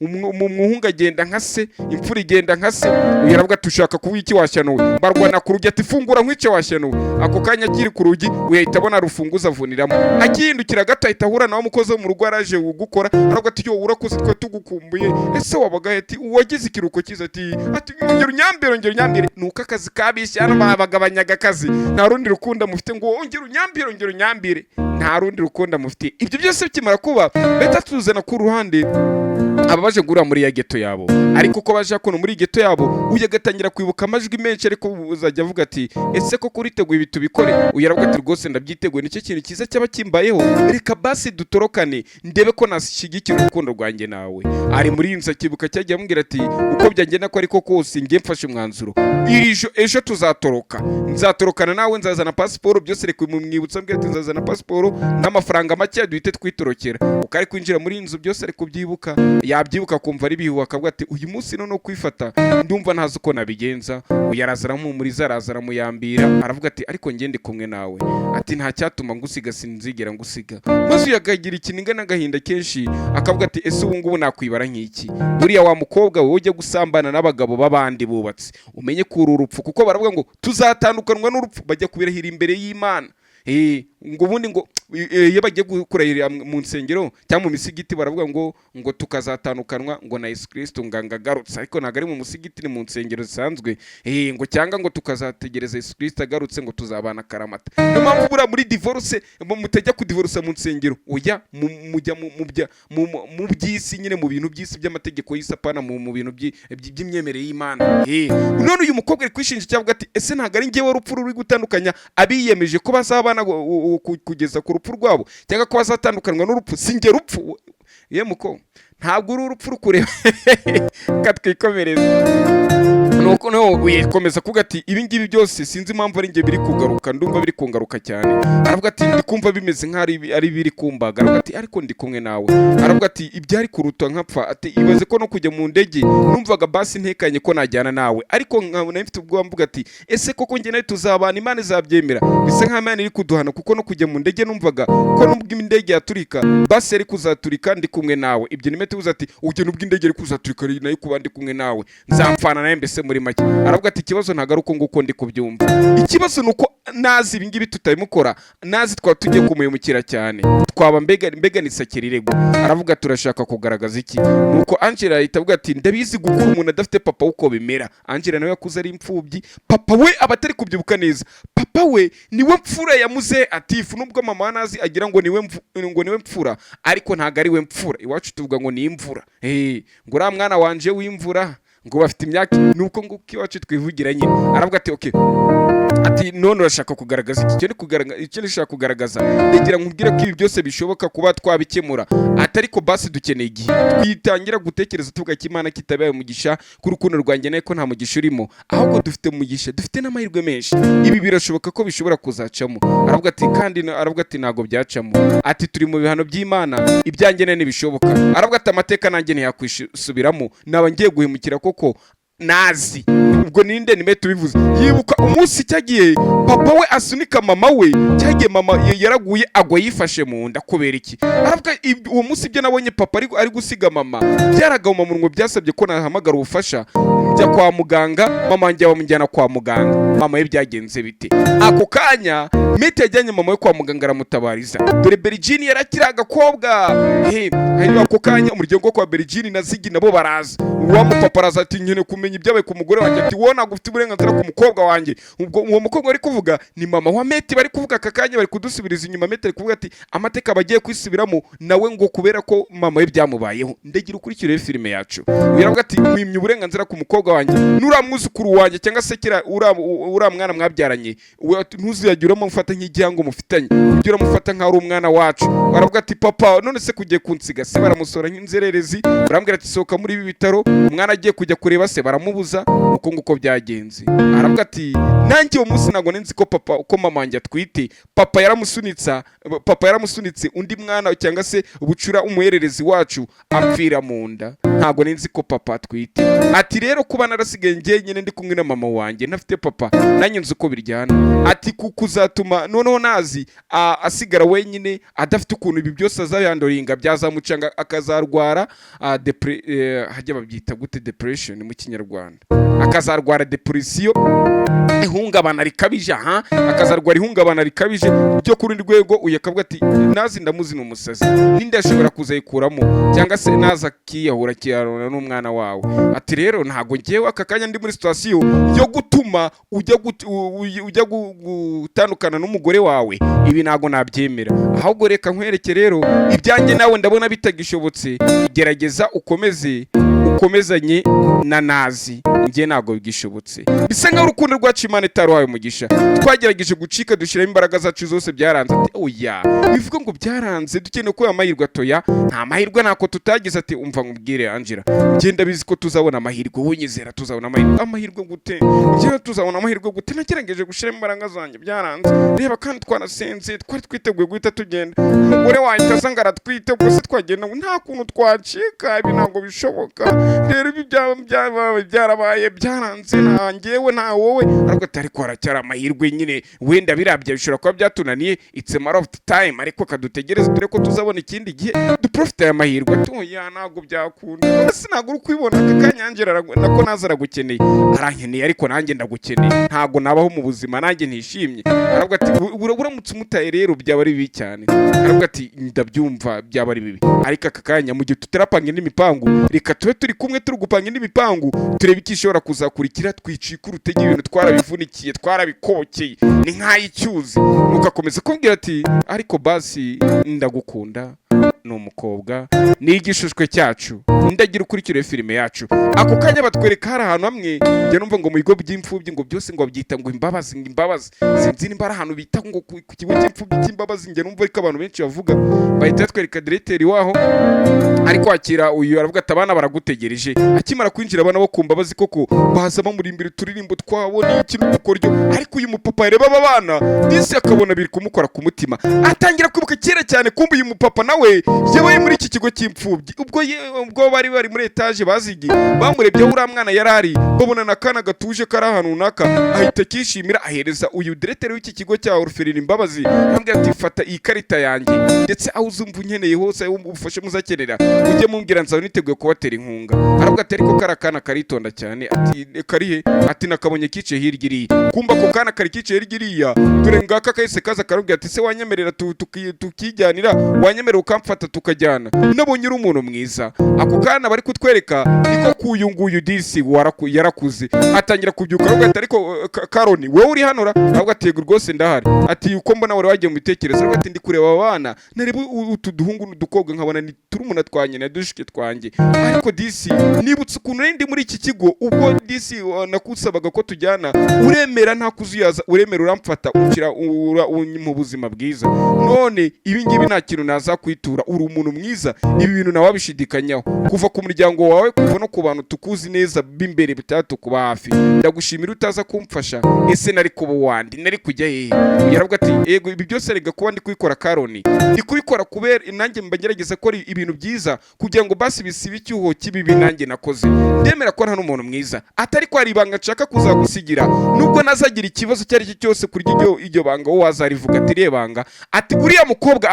umuhungu agenda nka se, imfura igenda nka se. Uya aravuga ati ushaka kuba iki washyanuwe? Barwana ku rugi ati fungura nkwice washyanuwe. Ako kanya akiri ku rugi uyahita abona rufunguza avuniramo. Akihindukira gato ahita ahura nawe umukozi wo mu rugo araje gukora. Aravuga ati yo urakoze twe tugukumbuye, ese wabagaye? Ati uwagize ikiruko cyiza. Ati ngero nyambire nuko akazi kabishye hano babagabanya akazi. Nta rundi rukunda mufite ngo ongera unyambire, nta rundi rukunda mufite. Ibyo byose bikimara kuba beta tuzana ku ruhande ababaje gura muri ya geto yabo. Ariko uko baje kuno muri geto yabo uyagatangira kwibuka amajwi menshi, ariko uzajya avuga ati ese ko kuriteguye ibi tubikore? Uyaravuga ati rwose ndabyiteguye, nicyo kintu cyiza cyaba kimbayeho, reka basi dutorokane ndebe ko nashyigikira urukundo rwanjye nawe. Ari muri inza kibuka cyagiye amubwira ati uko byagenda ko ariko kose ngiye mfashe umwanzuro, ejo tuzatoroka, nzatorokana nawe, nzazana pasiporo, byose reka mumwibutsa mbwira ati nzazana pasiporo n'amafaranga make duhite twitorokera. Ukari kwinjira muri inzu byose ariko kubyibuka, yabyibuka kumva ari bihuha akavuga ati uyu munsi no kwifata ndumva ntazi uko nabigenza. Uyaraza aramumuriza, araza aramuyambira, aravuga ati ariko ngende kumwe nawe, ati nta cyatuma ngusiga, sinzigera ngusiga. Maze uyagagira ikininga n'agahinda kenshi akavuga ati ese ubu ngubu nakwibara nk'iki? Buriya wa mukobwa we ujya gusambana n'abagabo b'abandi bubatse umenye kuri urupfu, kuko baravuga ngo tuzatandukanwa n'urupfu, bajya kubirahira imbere y'Imana. ngo ubundi ngo iyo bagiye kurahirira mu nsengero cyangwa mu misigiti baravuga ngo tukazatandukanwa ngo na Yesu Kristo agarutse, ariko ntabwo ari mu musigiti ni mu nsengero zisanzwe. ngo cyangwa ngo tukazategereza Yesu Kristo agarutse ngo tuzabana karamata. Niyo mpamvu bura muri divorce mutajya kudivorce mu nsengero, ujya mujya mu by'isi nyine, mu bintu by'isi by'amategeko y'isapana, mu bintu by'imyemerere y'Imana. None uyu mukobwa ari kwishinja cyangwa ati ese ntabwo ari ngewe urupfu ruri gutandukanya abiyemeje ko bazabana kugeza ku rupfu rwabo, cyangwa ko bazatandukanywa n'urupfu, singe rupfu muko ntabwo uri urupfu rukureba katwikomereza. nuko wikomeza kuvuga ati ibi ngibi byose sinzi impamvu ari njye biri kugaruka, ndumva biri kungaruka cyane. Aravuga ati ndi kumva bimeze nk'ari ari biri kumbaga. Aravuga ati ariko ndi kumwe nawe. Aravuga ati ibyari kuruta nkapfa. Ati ibaze ko no kujya mu ndege numvaga basi ntekanye ko najyana nawe, ariko nkabona mfite ubwoba mvuga ati ese koko njye nawe tuzabana, Imana izabyemera. Bisa nk'aho Imana iri kuduhana, kuko no kujya mu ndege numvaga ko nubwo indege yaturika basi yari kuzaturika ndi kumwe nawe. Ibyo nimete uza ati ujye nubwo indege yari kuzaturika nayo kuba ndi kumwe nawe nzamfana nawe mbese muri make. Aravuga ati ikibazo ntago ari uko nguko ndi kubyumva, ikibazo nuko nazi ibi ngibi tutabimukora, nazi twaba tugiye kumuyumukira cyane, twaba mbega nisakira irego. Aravuga turashaka kugaragaza iki? Nuko Angela ahita avuga ati ndabizi gukura umuntu adafite papa uko bimera. Angela nawe yakuze ari imfubyi, papa we abatari kubyibuka neza, papa we niwe mfura yamuze Atifu, nubwo mama nazi agira ngo niwe mfura, ariko ntago ari we mfura. Iwacu tuvuga ngo ni imvura, ngo uriya mwana wanje w'imvura ngo bafite imyaka nuko nguko iwacu twivugira nyine. Aravuga ati okay, ati none urashaka kugaragaza iki? Icyo nishaka kugaragaza ngira nkubwira ko ibi byose bishoboka kuba twabikemura, atari ko basi dukeneye igihe twitangira gutekereza tuvuga ko Imana kitabaye umugisha ku rukundo rwanjye nayo ko nta mugisha urimo, ahubwo dufite umugisha, dufite n'amahirwe menshi, ibi birashoboka ko bishobora kuzacamo. Aravuga ati kandi aravuga ati ntago byacamo, ati turi mu bihano by'Imana, ibyanjye nene bishoboka. Aravuga ati amateka nanjye ntiyakwisubiramo, naba ngiye guhemukira koko nazi. Ubwo ninde nime tubivuze, yibuka umunsi cyagiye papa we asunika mama we, cyagiye mama yaraguye agwa yifashe mu nda kubera iki? Aravuga uwo munsi byo nabonye papa ari gusiga mama, byaragama mu ngo byasabye ko nahamagara ubufasha njya kwa muganga, mama njya bamujyana kwa muganga. Mama ye byagenze bite? Ako kanya mete yajyanye mama we kwa muganga aramutabariza, dore Berigini yarakira agakobwa. Ako kanya umuryango kwa Berigini na Zigi nabo baraza, uwo mupapa araza ati nyene kumenya ibyabaye ku mugore wanjye, ati wona gufite uburenganzira ku mukobwa wanjye. Ubwo uwo mukobwa ari kuvuga ni mama wa Meti, bari kuvuga akakanya bari kudusubiriza inyuma. Meti ari kuvuga ati amateka bagiye kwisubiramo nawe ngo kubera ko mama we byamubayeho. Ndagira ukurikire filime yacu, biravuga ati mwimye uburenganzira ku mukobwa wanjye, nuramwuzukuru wanjye cyangwa se kira ura mwana mwabyaranye, ntuziyagiramo mufata nk'igihango mufitanye, ujye uramufata nka ari umwana wacu. Baravuga ati papa none se kugiye kunsiga se? Baramusora nk'inzererezi, barambwira ati sohoka muri ibi bitaro. Umwana agiye kujya kureba se baramubuza, uko nguko byagenze. Aravuga ati nanjye uwo munsi ntago nenzi ko papa uko mama wanjye atwite, papa yaramusunitse undi mwana cyangwa se ubucura umuhererezi wacu apfira mu nda, ntago nenzi ko papa atwite. Ati rero kuba narasigaye njye nyine ndi kumwe na mama wanjye ntafite papa, nanjye nzi uko biryana. Ati kuzatuma noneho nazi asigara wenyine adafite ukuntu ibi byose azayandoringa byazamucanga akazarwara hajya babyita gute, depression mu Kinyarwanda, akazarwara depression, ihungabana rikabije. Akazarwara ihungabana rikabije byo kuri rwego uyakavuga ati nazi ndamuzi n'umusazi, ninde ashobora kuzayikuramo cyangwa se naza kiyahura kiyarona n'umwana wawe. Ati rero ntago ngewe aka kanya ndi muri situation yo gutuma ujya gutandukana n'umugore wawe, ibi ntago nabyemera, ahubwo reka nkwereke rero ibyanjye nawe ndabona bitagishobotse, gerageza ukomezanye na nazi, njye ntago bigishobotse. Bisa nkaho urukundo rwacu Imana itaruhaye umugisha, twagerageje gucika dushyiramo imbaraga zacu zose byaranze. Ati oya, bivuga ngo byaranze dukeneye ko amahirwe atoya, nta mahirwe ntako tutagize. Ati umva nkubwire Angela, ngenda bizi ko tuzabona amahirwe, wowe nyizera tuzabona amahirwe gute? Njyewe tuzabona amahirwe gute? Nagerageje gushyiramo imbaraga zanjye byaranze, reba kandi twanasenze, twari twiteguye guhita tugenda, umugore wanjye azanga aratwite, ubwo se twagenda nta kuntu twacika, ibi ntabwo bishoboka. Rero ibi byarabaye byaranze, nta njyewe nta wowe. Ariko haracyari amahirwe nyine, wenda birabya bishobora kuba byatunaniye, it's a matter of time, ariko kadutegereze dore ko tuzabona ikindi gihe duprofite aya mahirwe. Oya ntabwo byakunda, ese ntabwo uri kwibona aka kanya Angela nako naza aragukeneye, arankeneye ariko nanjye ndagukeneye, ntabwo nabaho mu buzima nanjye ntishimye. Aravuga ati uramutse umutaye rero byaba ari bibi cyane. Aravuga ati ndabyumva byaba ari bibi, ariko aka kanya mu gihe tutarapanga indi mipangu, reka tube turi kumwe turi gupanga indi mipangu, turebe iki ishobora kuzakurikira, twicika urutege ibintu twarabivunikiye twarabikokeye ni nk'ay'icyuzi. Nuko akomeza kumbwira ati ariko basi ndagukunda, n'umukobwa n'igishishwe cyacu ndagira ukurikire filime yacu. Ako kanya batwereka hari ahantu hamwe njye numva ngo mu bigo by'imfubyi ngo byose ngo babyita ngo imbabazi sinzi nimba ari ahantu bita ngo ku kigo cy'imfubyi cy'imbabazi. Njye numva ariko abantu benshi bavuga bahita batwereka directeur waho ari kwakira uyu aravuga ati abana baragutegereje. Akimara kwinjira abana bo ku mbabazi koko baza bamurimbira uturirimbo twabo n'ikintu gukoryo, ariko uyu mupapa yareba aba bana disi akabona biri kumukora ku mutima, atangira kwibuka kera cyane kumva uyu mupapa nawe yabaye muri iki kigo cy'imfubyi. Ubwo bari muri etage bazigi bamurebyeho uriya mwana yarari babona nakana gatuje kari ahantu runaka, ahita kishimira ahereza uyu directeur w'iki kigo cya orpheline imbabazi, ambwira ati fata iyi karita yanjye ndetse aho uzumva unkeneye hose ubufashe muzakenera ujye mumbwira nzawe niteguye kubatera inkunga. Aravuga ati ariko karakana karitonda cyane, ati karihe, ati nakabonye kice hirya iriya. Kumba ko kana kari kice hirya iriya dore ngaka kahise kaza karubwira ati se wanyemerera tukijyanira, wanyemerera ukamfata tukajyana, nabonye uri umuntu mwiza. Ako kana bari kutwereka niko kuyunguyu disi yarakuze, atangira kubyuka aravuga ati ariko Karoni wowe uri hano ra? Aravuga ati yego rwose ndahari. Ati uko mbona wari wagiye mu bitekerezo. Aravuga ati ndi kureba abana nareba utu duhungu n'udukobwa nkabona ni turumuna twanye na dushike twanjye, ariko disi nibutse ukuntu ndi muri iki kigo ubwo disi nakusabaga ko tujyana, uremera nta kuzuyaza, uremera uramfata ukira mu buzima bwiza. None ibi ngibi nta kintu nazakwitura, uri umuntu mwiza, ibi bintu nawe abishidikanyaho kuva ku muryango wawe, kuva no ku bantu tukuzi neza b'imbere bitatu kuba hafi. Ndagushimira utaza kumfasha, ese nari kuba wandi nari kujya hehe? Yaravuga ati yego ibi byose rega kuba ndi kubikora Karoni, ndi kubikora kubera nanjye mbagerageza ko ibintu byiza kugira ngo basi bisibe icyuho kibibi nanjye nakoze. Ndemera ko nta n'umuntu mwiza, atari ko hari ibanga nshaka kuzagusigira, nubwo nazagira ikibazo icyo ari cyo cyose kuri iryo banga wowe wazarivuga ati rebanga, ati uriya mukobwa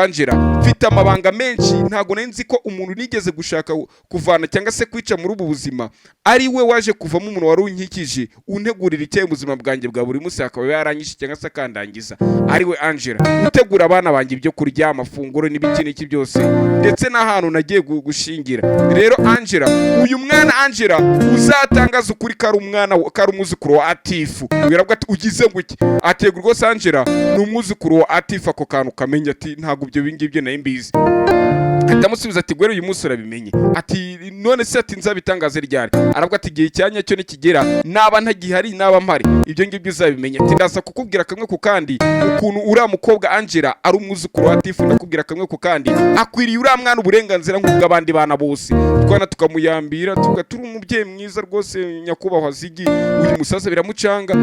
Angela mfite amabanga menshi, ntago nzi ko umuntu nigeze gushaka kuvana cyangwa se kwica muri ubu buzima ari we waje kuvamo umuntu wari unkikije untegurira icyayi ubuzima bwanjye bwa buri munsi, akaba yaranyishe cyangwa se akandangiza, ari we Angela utegura abana banjye ibyo kurya, amafunguro n'ibiki byose, ndetse n'ahantu nagiye gushingira. Rero Angela, uyu mwana Angela uzatangaza ukuri kari umwuzukuru wa Atifu. Biravuga ati ugize nguki? Atego rwose Angela ni umwuzukuru wa Atifu, ako kantu kamenya ati ntago ibyo bingibyo nayo mbizi. Atamusubiza ati gwero uyu munsi urabimenye, ati none se ati nzabitangaze ryari? Aravuga ati igihe cyanya cyo nikigera naba ntagihari naba mpari ibyo ngibyo uzabimenya. Ati ndaza kukubwira kamwe ku kandi ukuntu uriya mukobwa Angela ari umwuzukuru wa Atifu, ndakubwira kamwe ku kandi akwiriye uriya mwana uburenganzira nk'ubw'abandi bana bose, twana tukamuyambira turi umubyeyi mwiza rwose nyakubahwa Zigi. Uyu musaza biramucanga,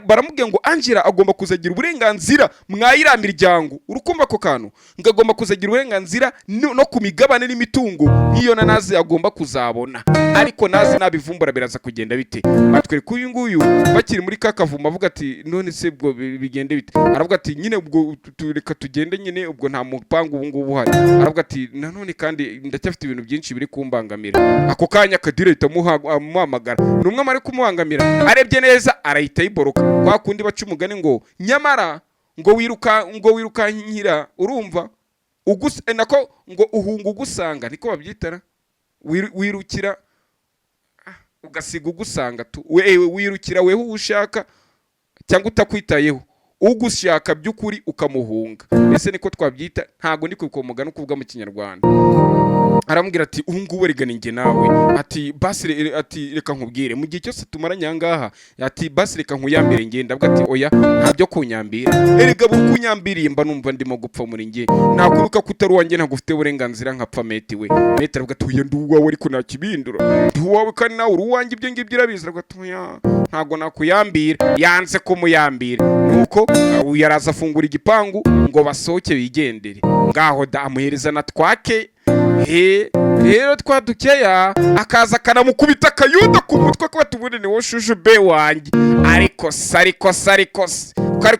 baramubwira ngo Angela agomba kuzagira uburenganzira mwayira miryango. Urukumva ko kantu ngagomba kuzagira uburenganzira no ku migabane n'imitungo nk'iyo nazi agomba kuzabona, ariko nazi nabivumbura biraza kugenda bite? Batwereka uyu nguyu bakiri muri kakavuma avuga ati none se ubwo bigende bite? Aravuga ati nyine ubwo tureka tugende nyine, ubwo nta mupangu ubu ngubu uhari. Aravuga ati nanone kandi ndacyafite ibintu byinshi biri kumbangamira. Ako kanya kadireta amuhamagara, numwe amari kumuhangamira, arebye neza arahita yiboroka kwa kundi baca umugani ngo nyamara ngo wiruka nkira, urumva nako ngo uhunga ugusanga, niko babyitara, wirukira ugasiga ugusanga tu, wirukira weho ushaka cyangwa utakwitayeho, ugushaka by'ukuri ukamuhunga. Ese niko twabyita, ntago ndi kukomugana ukuvuga mu Kinyarwanda. Aramubwira ati ubu ngubu regana inge nawe, ati basi ati reka nkubwire mu gihe cyose tumaranye ahangaha, ati basi reka nkuyambire ngenda. Avuga ati oya ntabyo kunyambira, erega bukunyambiriye mba numva ndimo gupfa muri nge, nakuruka kutari wanjye ntago ufite uburenganzira nkapfa meti we. Meti aravuga ati oya nduwawe ariko nakibindura, nduwawe kandi nawe uruwanjye ibyo ngibyo urabizi. Aravuga ati oya ntago nakuyambira, yanze ko muyambira. Nuko yaraza afungura igipangu ngo basohoke bigendere, ngaho damuhereza na twake. Rero twadukeya akaza kanamukubita akayuda ku mutwe ko batubone ni wo shushu be wanjye, ariko ukari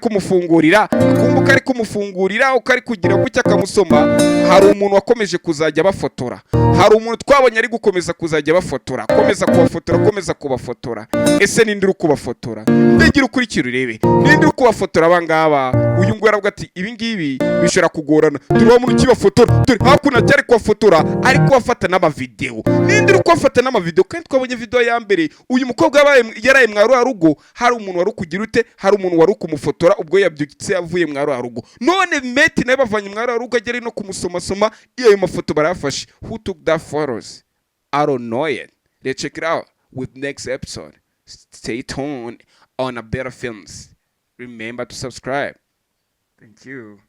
kumufungurira ukari kugira gucya akamusoma. Hari umuntu wakomeje kuzajya bafotora, hari umuntu twabonye ari gukomeza kuzajya bafotora, komeza kubafotora. Ese ninde uri kubafotora? Ndagira ukurikira urebe ninde uri kubafotora abangaba. uyu nguyu aravuga ati ibi ngibi bishobora kugorana, turi wa muntu ukibafotora, dore hakuno cyari kubafotora ari kubafata n'amavideo, nindi uri kubafata n'amavideo. Kandi twabonye video ya mbere uyu mukobwa yaraye mwa rugo, hari umuntu wari kugira ute, hari umuntu wari kumufotora ubwo yabyutse yavuye mwa rugo, none meti nawe bavanye mwa rugo agere no kumusomasoma iyo mafoto barafashe. Who took that photos? I don't know yet. Let's check it out with next episode. Stay tuned on A Better Films. Remember to subscribe. Thank you.